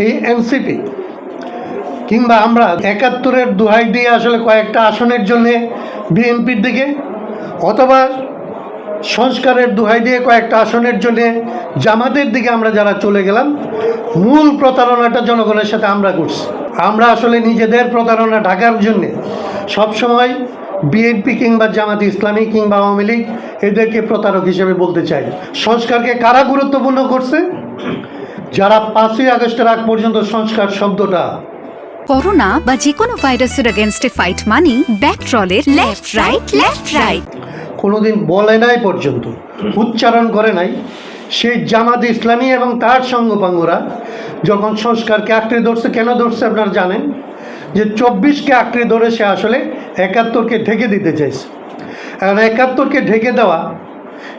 এই এনসিপি কিংবা আমরা ৭১-এর দোহাই দিয়ে আসলে কয়েকটা আসনের জন্যে বিএনপির দিকে, অথবা সংস্কারের দোহাই দিয়ে কয়েকটা আসনের জন্যে জামাতের দিকে আমরা যারা চলে গেলাম, মূল প্রতারণাটা জনগণের সাথে আমরা করছি। আমরা আসলে নিজেদের প্রতারণা ঢাকার জন্যে সবসময় বিএনপি কিংবা জামাত ইসলামী কিংবা আওয়ামী লীগ এদেরকে প্রতারক হিসেবে বলতে চাই। সংস্কারকে কারা গুরুত্বপূর্ণ করছে? যারা ৫ই আগস্টের আগ পর্যন্ত সংস্কার শব্দটা করোনা বা যে কোনো ভাইরাসের এগেইনস্টে ফাইট মানি ব্যাকট্রলের লেফট রাইট কোনোদিন বলে নাই, পর্যন্ত উচ্চারণ করে নাই, সেই জামাত ইসলামী এবং তার সঙ্গপাঙ্গরা যখন সংস্কারকে আঁকড়ে ধরছে, কেন ধরছে আপনারা জানেন? যে ২৪কে আঁকড়ে ধরে সে আসলে ৭১কে ঢেকে দিতে চাইছে। এখন ৭১কে ঢেকে দেওয়া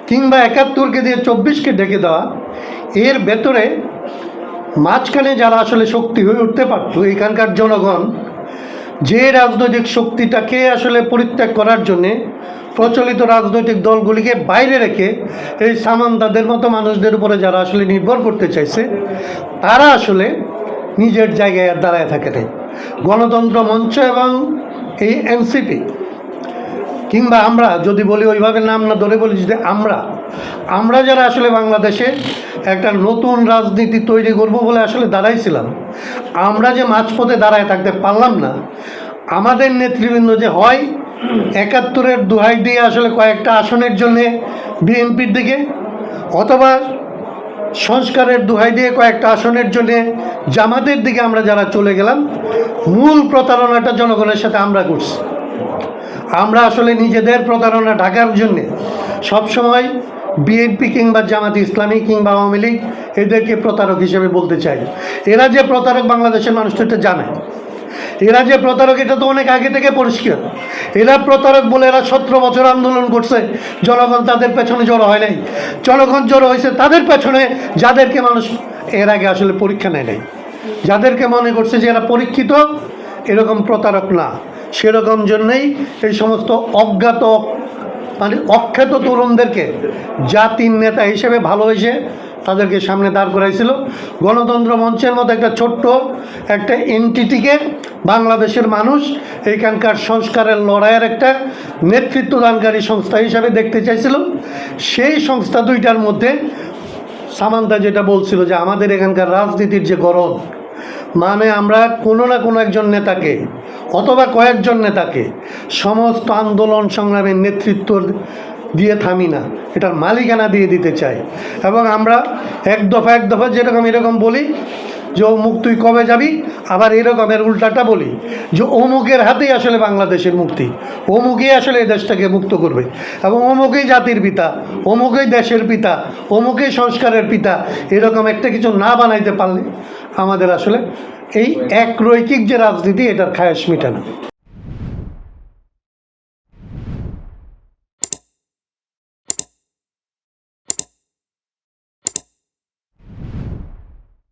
কিংবা ৭১কে দিয়ে ২৪কে ঢেকে দেওয়া, এর ভেতরে মাঝখানে যারা আসলে শক্তি হয়ে উঠতে পারত, এখানকার জনগণ যে রাজনৈতিক শক্তিটাকে আসলে পরিত্যাগ করার জন্যে প্রচলিত রাজনৈতিক দলগুলিকে বাইরে রেখে এই সামান্তাদের মতো মানুষদের উপরে যারা আসলে নির্ভর করতে চাইছে, তারা আসলে নিজের জায়গায় আর দাঁড়ায় থাকে নাই। গণতন্ত্র মঞ্চ এবং এই এনসিপি কিংবা আমরা যদি বলি, ওইভাবে নাম না ধরে বলি, যে আমরা যারা আসলে বাংলাদেশে একটা নতুন রাজনীতি তৈরি করব বলে আসলে দাঁড়াইছিলাম, আমরা যে মাঝপথে দাঁড়ায় থাকতে পারলাম না। আমাদের নেতৃবৃন্দ যে হয় ৭১-এর দোহাই দিয়ে আসলে কয়েকটা আসনের জন্যে বিএনপির দিকে, অথবা সংস্কারের দোহাই দিয়ে কয়েকটা আসনের জন্যে জামাতের দিকে আমরা যারা চলে গেলাম, মূল প্রতারণাটা জনগণের সাথে আমরা করছি। আমরা আসলে নিজেদের প্রতারণা ঢাকার জন্যে সবসময় বিএনপি কিংবা জামাত ইসলামী কিংবা আওয়ামী লীগ এদেরকে প্রতারক হিসেবে বলতে চাই। এরা যে প্রতারক বাংলাদেশের মানুষ তো এটা জানে। এরা যে প্রতারক এটা তো অনেক আগে থেকে পরিষ্কার। এরা প্রতারক বলে এরা ১৭ বছর আন্দোলন করছে, জনগণ তাদের পেছনে জড়ো হয় নাই। জনগণ জড়ো হয়েছে তাদের পেছনে যাদেরকে মানুষ এর আগে আসলে পরীক্ষা নেয় নাই, যাদেরকে মনে করছে যে এরা পরীক্ষিত, এরকম প্রতারক না। সেরকম জন্যেই এই সমস্ত অজ্ঞাত মানে অখ্যাত তরুণদেরকে জাতির নেতা হিসেবে ভালোবেসে তাদেরকে সামনে দাঁড় করাইছিল। গণতন্ত্র মঞ্চের মতো একটা ছোট্ট একটা এনটিটিকে বাংলাদেশের মানুষ এইখানকার সংস্কারের লড়াইয়ের একটা নেতৃত্বদানকারী সংস্থা হিসাবে দেখতে চাইছিল। সেই সংস্থা দুইটার মধ্যে সামান্তা যেটা বলছিল যে আমাদের এখানকার রাজনীতির যে গরম, মানে আমরা কোনো না কোনো একজন নেতাকে অথবা কয়েকজন নেতাকে সমস্ত আন্দোলন সংগ্রামের নেতৃত্ব দিয়ে থামি না, এটার মালিকানা দিয়ে দিতে চাই। এবং আমরা এক দফা যেরকম এরকম বলি যে অমুক তুই কবে যাবি, আবার এরকমের উল্টাটা বলি যে অমুকের হাতেই আসলে বাংলাদেশের মুক্তি, অমুকেই আসলে এই দেশটাকে মুক্ত করবে, এবং অমুকেই জাতির পিতা, অমুকেই দেশের পিতা, অমুকেই সংস্কারের পিতা। এরকম একটা কিছু না বানাইতে পারলে আমাদের আসলে এই একরৈখিক যে রাজনীতি, এটার খায়েশ মিটে না।